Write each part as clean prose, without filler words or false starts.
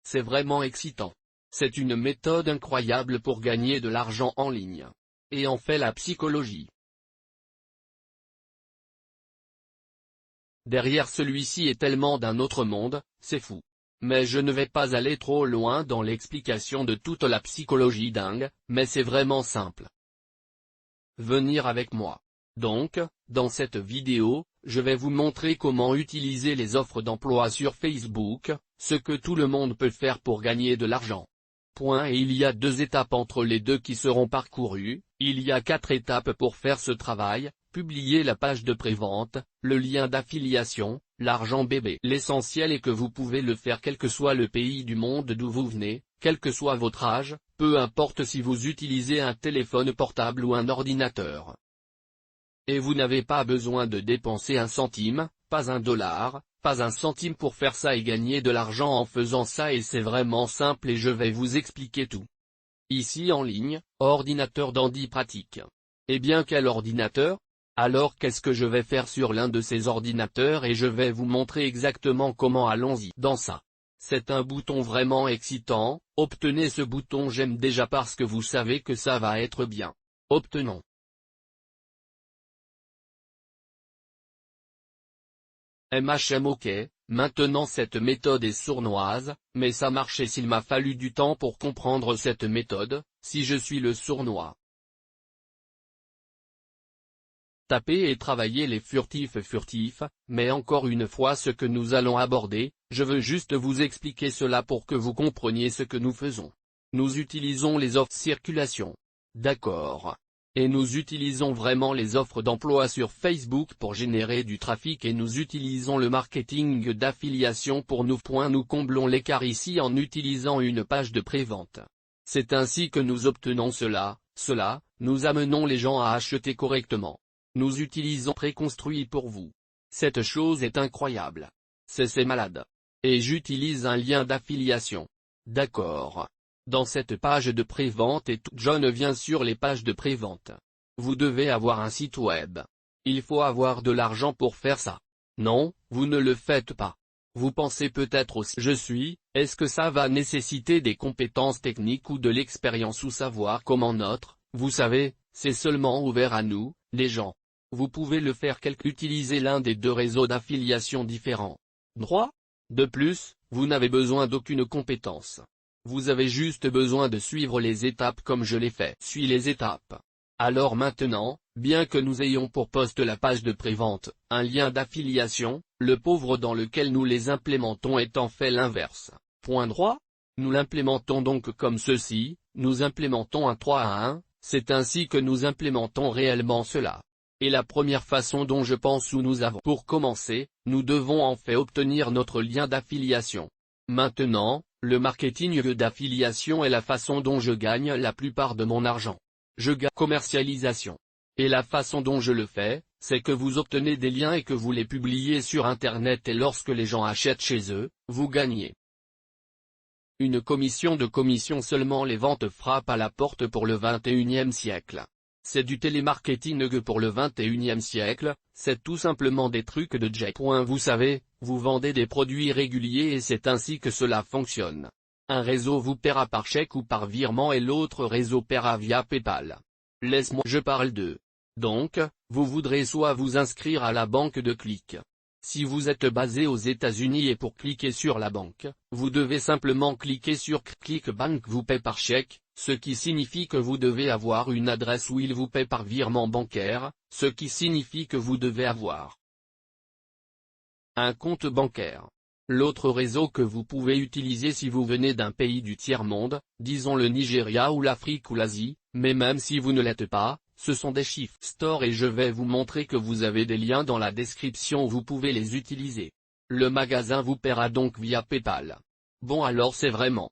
C'est vraiment excitant. C'est une méthode incroyable pour gagner de l'argent en ligne. Et en fait la psychologie. Derrière celui-ci est tellement d'un autre monde, c'est fou. Mais je ne vais pas aller trop loin dans l'explication de toute la psychologie dingue, mais c'est vraiment simple. Venir avec moi. Donc, dans cette vidéo, je vais vous montrer comment utiliser les offres d'emploi sur Facebook, ce que tout le monde peut faire pour gagner de l'argent. Et il y a 2 étapes entre les deux qui seront parcourues, il y a 4 étapes pour faire ce travail: publier la page de prévente, le lien d'affiliation, l'argent bébé. L'essentiel est que vous pouvez le faire quel que soit le pays du monde d'où vous venez, quel que soit votre âge, peu importe si vous utilisez un téléphone portable ou un ordinateur. Et vous n'avez pas besoin de dépenser un centime, pas un dollar, pas un centime pour faire ça et gagner de l'argent en faisant ça, et c'est vraiment simple et je vais vous expliquer tout. Ici en ligne, ordinateur d'Andy pratique. Eh bien quel ordinateur? Alors qu'est-ce que je vais faire sur l'un de ces ordinateurs et je vais vous montrer exactement comment. Allons-y. Dans ça. C'est un bouton vraiment excitant, obtenez ce bouton j'aime déjà parce que vous savez que ça va être bien. Obtenons. OK, maintenant cette méthode est sournoise, mais ça marchait s'il m'a fallu du temps pour comprendre cette méthode, si je suis le sournois. Taper et travailler les furtifs, mais encore une fois ce que nous allons aborder, je veux juste vous expliquer cela pour que vous compreniez ce que nous faisons. Nous utilisons les offres circulation. D'accord. Et nous utilisons vraiment les offres d'emploi sur Facebook pour générer du trafic et nous utilisons le marketing d'affiliation pour nous. Nous comblons l'écart ici en utilisant une page de prévente. C'est ainsi que nous obtenons cela, nous amenons les gens à acheter correctement. Nous utilisons préconstruit pour vous. Cette chose est incroyable. C'est malade. Et j'utilise un lien d'affiliation. D'accord. Dans cette page de prévente et tout John vient sur les pages de prévente. Vous devez avoir un site web. Il faut avoir de l'argent pour faire ça. Non, vous ne le faites pas. Vous pensez peut-être aussi est-ce que ça va nécessiter des compétences techniques ou de l'expérience ou savoir comment vous savez, c'est seulement ouvert à nous, les gens. Vous pouvez le faire utiliser l'un des 2 réseaux d'affiliation différents. Droit. De plus, vous n'avez besoin d'aucune compétence. Vous avez juste besoin de suivre les étapes comme je l'ai fait. Suis les étapes. Alors maintenant, bien que nous ayons pour poste la page de prévente, un lien d'affiliation, le pauvre dans lequel nous les implémentons est en fait l'inverse. Point droit. Nous l'implémentons donc comme ceci, nous implémentons un 3 à 1, c'est ainsi que nous implémentons réellement cela. Et la première façon dont je pense pour commencer, nous devons en fait obtenir notre lien d'affiliation. Maintenant, le marketing d'affiliation est la façon dont je gagne la plupart de mon argent. Je gagne commercialisation. Et la façon dont je le fais, c'est que vous obtenez des liens et que vous les publiez sur Internet et lorsque les gens achètent chez eux, vous gagnez une commission seulement. Les ventes frappent à la porte pour le 21e siècle. C'est du télémarketing pour le 21e siècle, c'est tout simplement des trucs de Jack. Vous savez, vous vendez des produits réguliers et c'est ainsi que cela fonctionne. Un réseau vous paiera par chèque ou par virement et l'autre réseau paiera via PayPal. Laisse-moi je parle d'eux. Donc, vous voudrez soit vous inscrire à la banque de Click. Si vous êtes basé aux États-Unis et pour cliquer sur la banque, vous devez simplement cliquer sur ClickBank vous paie par chèque, ce qui signifie que vous devez avoir une adresse où il vous paie par virement bancaire, ce qui signifie que vous devez avoir un compte bancaire. L'autre réseau que vous pouvez utiliser si vous venez d'un pays du tiers-monde, disons le Nigeria ou l'Afrique ou l'Asie, mais même si vous ne l'êtes pas, ce sont des chiffres store et je vais vous montrer que vous avez des liens dans la description où vous pouvez les utiliser. Le magasin vous paiera donc via PayPal. Bon alors c'est vraiment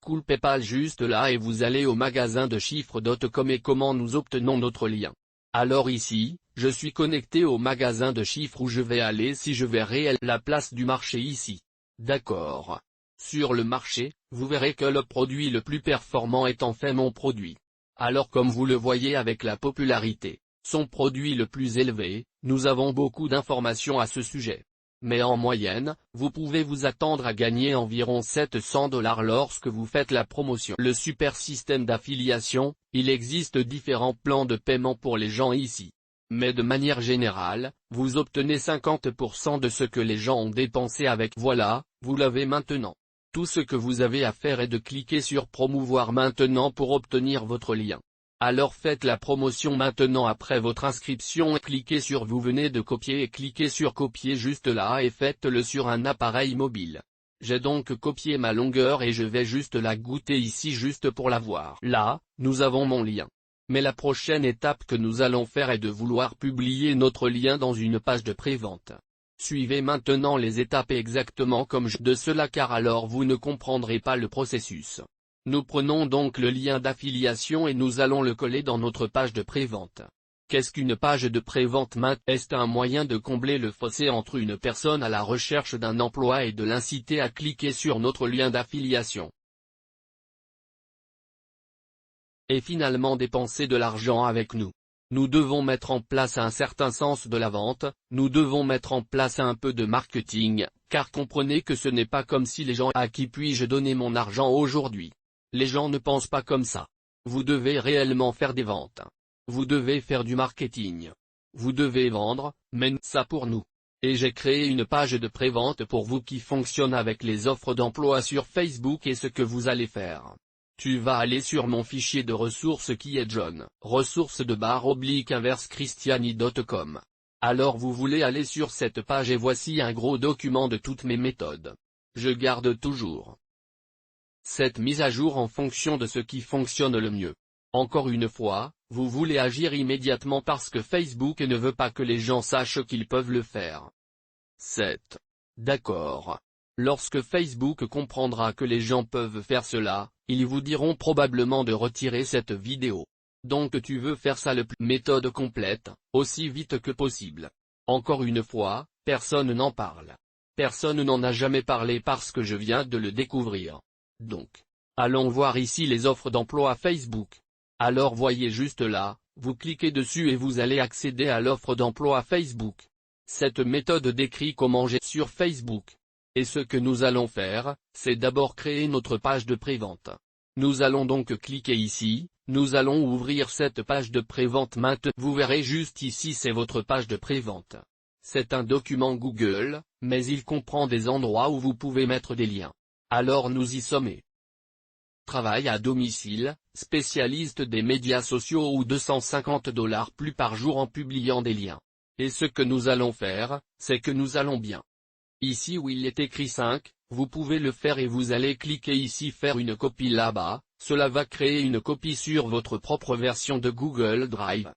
cool. PayPal juste là et vous allez au magasin de chiffres.com et comment nous obtenons notre lien. Alors ici, je suis connecté au magasin de chiffres où je vais aller si je vais la place du marché ici. D'accord. Sur le marché, vous verrez que le produit le plus performant est en fait mon produit. Alors comme vous le voyez avec la popularité, son produit le plus élevé, nous avons beaucoup d'informations à ce sujet. Mais en moyenne, vous pouvez vous attendre à gagner environ 700 $ lorsque vous faites la promotion. Le super système d'affiliation, il existe différents plans de paiement pour les gens ici. Mais de manière générale, vous obtenez 50% de ce que les gens ont dépensé avec. Voilà, vous l'avez maintenant. Tout ce que vous avez à faire est de cliquer sur promouvoir maintenant pour obtenir votre lien. Alors faites la promotion maintenant après votre inscription et cliquez sur vous venez de copier et cliquez sur copier juste là et faites-le sur un appareil mobile. J'ai donc copié ma longueur et je vais juste la goûter ici juste pour la voir. Là, nous avons mon lien. Mais la prochaine étape que nous allons faire est de vouloir publier notre lien dans une page de prévente. Suivez maintenant les étapes exactement comme de cela car alors vous ne comprendrez pas le processus. Nous prenons donc le lien d'affiliation et nous allons le coller dans notre page de prévente. Qu'est-ce qu'une page de prévente maintenant? Est un moyen de combler le fossé entre une personne à la recherche d'un emploi et de l'inciter à cliquer sur notre lien d'affiliation. Et finalement dépenser de l'argent avec nous. Nous devons mettre en place un certain sens de la vente, nous devons mettre en place un peu de marketing, car comprenez que ce n'est pas comme si les gens à qui puis-je donner mon argent aujourd'hui. Les gens ne pensent pas comme ça. Vous devez réellement faire des ventes. Vous devez faire du marketing. Vous devez vendre, mais ça pour nous. Et j'ai créé une page de prévente pour vous qui fonctionne avec les offres d'emploi sur Facebook et ce que vous allez faire. Tu vas aller sur mon fichier de ressources qui est John, ressources_christiani.com. Alors vous voulez aller sur cette page et voici un gros document de toutes mes méthodes. Je garde toujours cette mise à jour en fonction de ce qui fonctionne le mieux. Encore une fois, vous voulez agir immédiatement parce que Facebook ne veut pas que les gens sachent qu'ils peuvent le faire. 7. D'accord. Lorsque Facebook comprendra que les gens peuvent faire cela, ils vous diront probablement de retirer cette vidéo. Donc tu veux faire ça méthode complète, aussi vite que possible. Encore une fois, personne n'en parle. Personne n'en a jamais parlé parce que je viens de le découvrir. Donc, allons voir ici les offres d'emploi Facebook. Alors voyez juste là, vous cliquez dessus et vous allez accéder à l'offre d'emploi Facebook. Cette méthode décrit comment j'ai sur Facebook. Et ce que nous allons faire, c'est d'abord créer notre page de prévente. Nous allons donc cliquer ici, nous allons ouvrir cette page de prévente maintenant. Vous verrez juste ici c'est votre page de prévente. C'est un document Google, mais il comprend des endroits où vous pouvez mettre des liens. Alors nous y sommes. Travail à domicile, spécialiste des médias sociaux ou 250 $ plus par jour en publiant des liens. Et ce que nous allons faire, c'est que nous allons bien. Ici où il est écrit 5, vous pouvez le faire et vous allez cliquer ici faire une copie là-bas, cela va créer une copie sur votre propre version de Google Drive.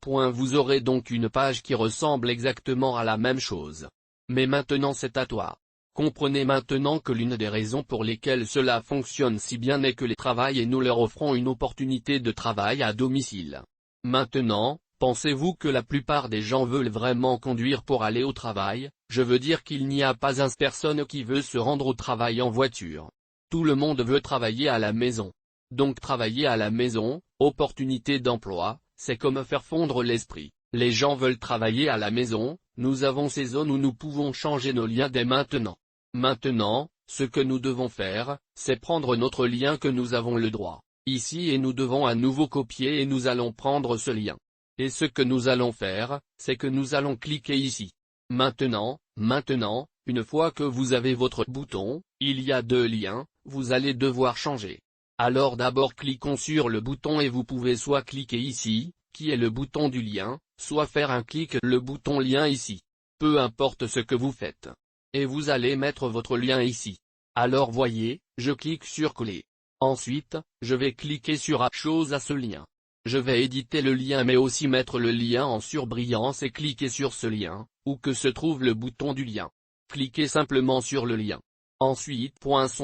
Vous aurez donc une page qui ressemble exactement à la même chose. Mais maintenant c'est à toi. Comprenez maintenant que l'une des raisons pour lesquelles cela fonctionne si bien est que les travaillent et nous leur offrons une opportunité de travail à domicile. Maintenant, pensez-vous que la plupart des gens veulent vraiment conduire pour aller au travail? Je veux dire qu'il n'y a pas une personne qui veut se rendre au travail en voiture. Tout le monde veut travailler à la maison. Donc travailler à la maison, opportunité d'emploi, c'est comme faire fondre l'esprit. Les gens veulent travailler à la maison, nous avons ces zones où nous pouvons changer nos liens dès maintenant. Maintenant, ce que nous devons faire, c'est prendre notre lien que nous avons le droit, ici et nous devons à nouveau copier et nous allons prendre ce lien. Et ce que nous allons faire, c'est que nous allons cliquer ici. Maintenant, une fois que vous avez votre bouton, il y a deux liens, vous allez devoir changer. Alors d'abord cliquons sur le bouton et vous pouvez soit cliquer ici, qui est le bouton du lien, soit faire un clic le bouton lien ici. Peu importe ce que vous faites. Et vous allez mettre votre lien ici. Alors voyez, je clique sur coller. Ensuite, je vais cliquer sur chose à ce lien. Je vais éditer le lien mais aussi mettre le lien en surbrillance et cliquer sur ce lien, où que se trouve le bouton du lien. Cliquez simplement sur le lien. Ensuite,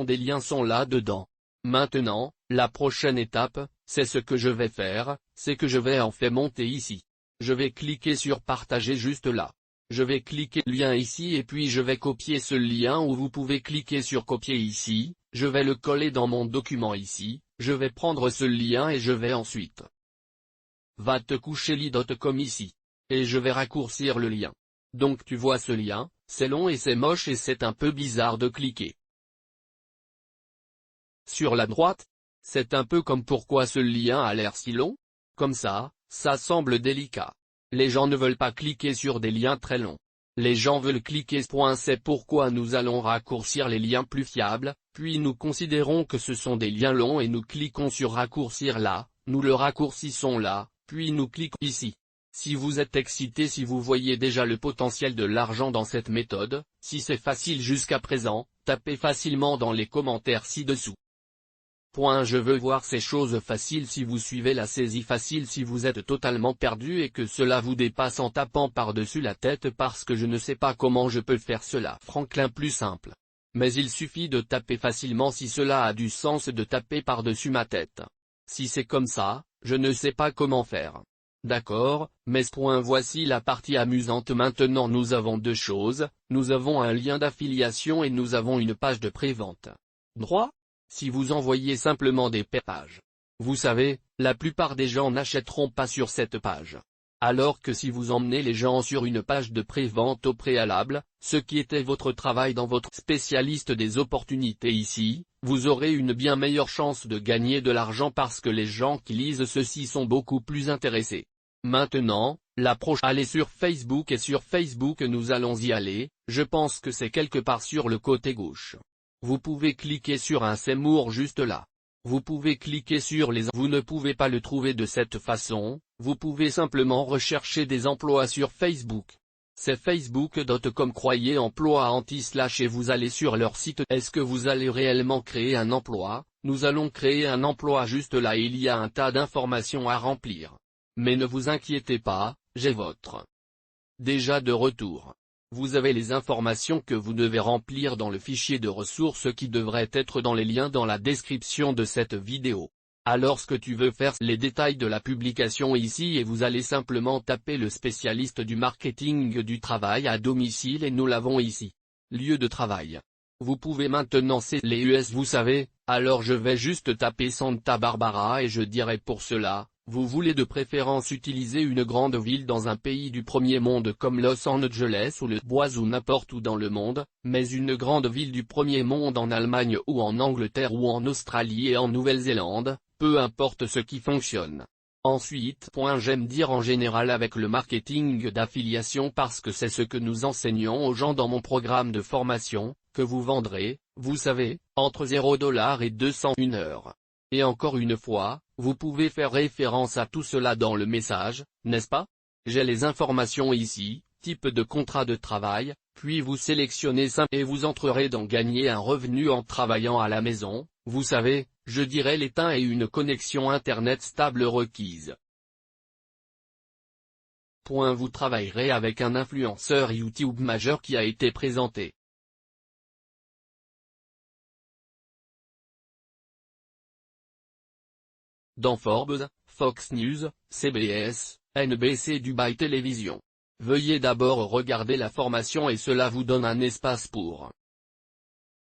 des liens sont là dedans. Maintenant, la prochaine étape, c'est ce que je vais faire, c'est que je vais en fait monter ici. Je vais cliquer sur partager juste là. Je vais cliquer lien ici et puis je vais copier ce lien où vous pouvez cliquer sur copier ici, je vais le coller dans mon document ici, je vais prendre ce lien et je vais ensuite va te coucher li.com ici. Et je vais raccourcir le lien. Donc tu vois ce lien, C'est long et c'est moche et c'est un peu bizarre de cliquer. Sur la droite? C'est un peu comme pourquoi ce lien a l'air si long? Comme ça semble délicat. Les gens ne veulent pas cliquer sur des liens très longs. Les gens veulent cliquer. C'est pourquoi nous allons raccourcir les liens plus fiables, puis nous considérons que ce sont des liens longs et nous cliquons sur raccourcir là, nous le raccourcissons là, puis nous cliquons ici. Si vous êtes excité, si vous voyez déjà le potentiel de l'argent dans cette méthode, si c'est facile jusqu'à présent, tapez facilement dans les commentaires ci-dessous. Je veux voir ces choses faciles si vous suivez la saisie facile, si vous êtes totalement perdu et que cela vous dépasse en tapant par-dessus la tête parce que je ne sais pas comment je peux faire cela. Franklin plus simple. Mais il suffit de taper facilement si cela a du sens de taper par-dessus ma tête. Si c'est comme ça, je ne sais pas comment faire. D'accord, mais voici la partie amusante. Maintenant nous avons deux choses, nous avons un lien d'affiliation et nous avons une page de prévente. Droit? Si vous envoyez simplement des pages, vous savez, la plupart des gens n'achèteront pas sur cette page. Alors que si vous emmenez les gens sur une page de prévente au préalable, ce qui était votre travail dans votre spécialiste des opportunités ici, vous aurez une bien meilleure chance de gagner de l'argent parce que les gens qui lisent ceci sont beaucoup plus intéressés. Maintenant, l'approche. Allez sur Facebook et sur Facebook nous allons y aller, je pense que c'est quelque part sur le côté gauche. Vous pouvez cliquer sur un Seymour juste là. Vous pouvez cliquer sur les. Vous ne pouvez pas le trouver de cette façon, vous pouvez simplement rechercher des emplois sur Facebook. C'est facebook.com. Croyez emploi anti/ et vous allez sur leur site. Est-ce que vous allez réellement créer un emploi? Nous allons créer un emploi juste là. Il y a un tas d'informations à remplir. Mais ne vous inquiétez pas, j'ai votre. Déjà de retour. Vous avez les informations que vous devez remplir dans le fichier de ressources qui devrait être dans les liens dans la description de cette vidéo. Alors ce que tu veux faire, les détails de la publication ici et vous allez simplement taper le spécialiste du marketing du travail à domicile et nous l'avons ici. Lieu de travail. Vous pouvez maintenant les US vous savez, alors je vais juste taper Santa Barbara et je dirai pour cela. Vous voulez de préférence utiliser une grande ville dans un pays du premier monde comme Los Angeles ou le Boise ou n'importe où dans le monde, mais une grande ville du premier monde en Allemagne ou en Angleterre ou en Australie et en Nouvelle-Zélande, peu importe ce qui fonctionne. Ensuite, j'aime dire en général avec le marketing d'affiliation parce que c'est ce que nous enseignons aux gens dans mon programme de formation, que vous vendrez, vous savez, entre $0 et 201 heures. Et encore une fois, vous pouvez faire référence à tout cela dans le message, n'est-ce pas? J'ai les informations ici, type de contrat de travail, puis vous sélectionnez ça et vous entrerez dans gagner un revenu en travaillant à la maison, vous savez, je dirais l'étain et une connexion internet stable requise. Vous travaillerez avec un influenceur YouTube majeur qui a été présenté. Dans Forbes, Fox News, CBS, NBC Dubai Télévision. Veuillez d'abord regarder la formation et cela vous donne un espace pour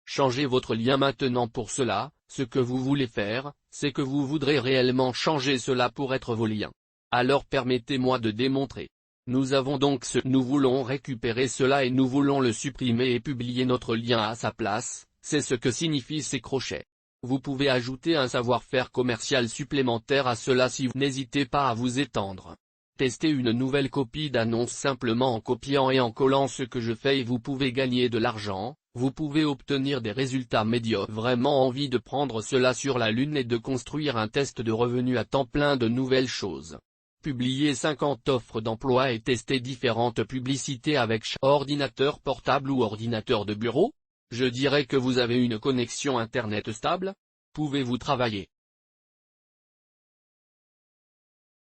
changer votre lien maintenant. Pour cela, ce que vous voulez faire, c'est que vous voudrez réellement changer cela pour être vos liens. Alors permettez-moi de démontrer. Nous avons donc nous voulons récupérer cela et nous voulons le supprimer et publier notre lien à sa place, c'est ce que signifient ces crochets. Vous pouvez ajouter un savoir-faire commercial supplémentaire à cela si vous n'hésitez pas à vous étendre. Testez une nouvelle copie d'annonce simplement en copiant et en collant ce que je fais et vous pouvez gagner de l'argent, vous pouvez obtenir des résultats médiocres. Vraiment envie de prendre cela sur la lune et de construire un test de revenus à temps plein de nouvelles choses. Publier 50 offres d'emploi et tester différentes publicités avec ordinateur portable ou ordinateur de bureau? Je dirais que vous avez une connexion internet stable? Pouvez-vous travailler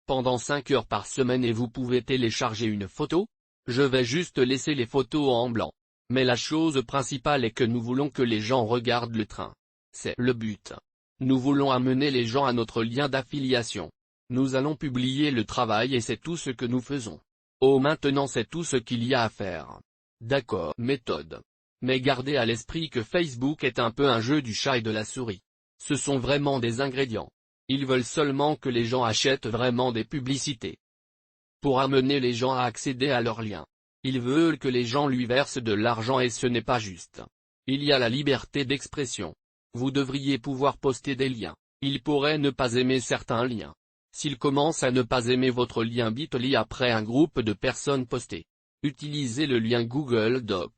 pendant 5 heures par semaine et vous pouvez télécharger une photo? Je vais juste laisser les photos en blanc. Mais la chose principale est que nous voulons que les gens regardent le train. C'est le but. Nous voulons amener les gens à notre lien d'affiliation. Nous allons publier le travail et c'est tout ce que nous faisons. Oh, maintenant c'est tout ce qu'il y a à faire. D'accord. Méthode. Mais gardez à l'esprit que Facebook est un peu un jeu du chat et de la souris. Ce sont vraiment des ingrédients. Ils veulent seulement que les gens achètent vraiment des publicités. Pour amener les gens à accéder à leurs liens. Ils veulent que les gens lui versent de l'argent et ce n'est pas juste. Il y a la liberté d'expression. Vous devriez pouvoir poster des liens. Il pourrait ne pas aimer certains liens. S'il commence à ne pas aimer votre lien Bitly après un groupe de personnes postées, utilisez le lien Google Doc.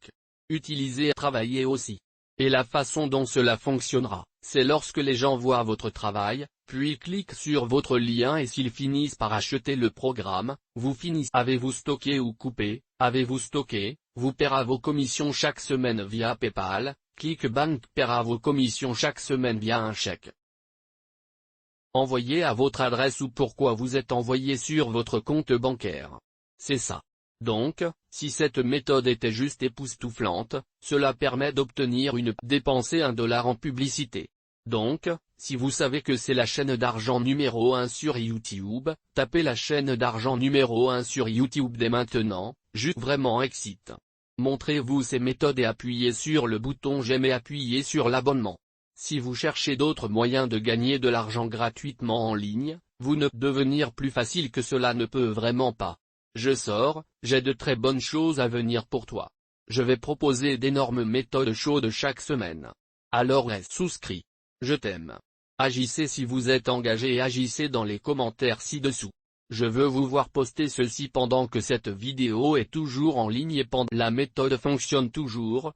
Utilisez et travaillez aussi. Et la façon dont cela fonctionnera, c'est lorsque les gens voient votre travail, puis cliquent sur votre lien et s'ils finissent par acheter le programme, vous finissez. Avez-vous stocké ou coupé? Avez-vous stocké? Vous paiera vos commissions chaque semaine via PayPal, ClickBank paiera vos commissions chaque semaine via un chèque. Envoyé à votre adresse ou pourquoi vous êtes envoyé sur votre compte bancaire. C'est ça. Donc, si cette méthode était juste époustouflante, cela permet d'obtenir dépenser $1 en publicité. Donc, si vous savez que c'est la chaîne d'argent numéro 1 sur YouTube, tapez la chaîne d'argent numéro 1 sur YouTube dès maintenant, juste vraiment excite. Montrez-vous ces méthodes et appuyez sur le bouton j'aime et appuyez sur l'abonnement. Si vous cherchez d'autres moyens de gagner de l'argent gratuitement en ligne, vous ne devenir plus facile que cela ne peut vraiment pas. J'ai de très bonnes choses à venir pour toi. Je vais proposer d'énormes méthodes chaudes chaque semaine. Alors reste souscrit. Je t'aime. Agissez si vous êtes engagé et agissez dans les commentaires ci-dessous. Je veux vous voir poster ceci pendant que cette vidéo est toujours en ligne et pendant la méthode fonctionne toujours,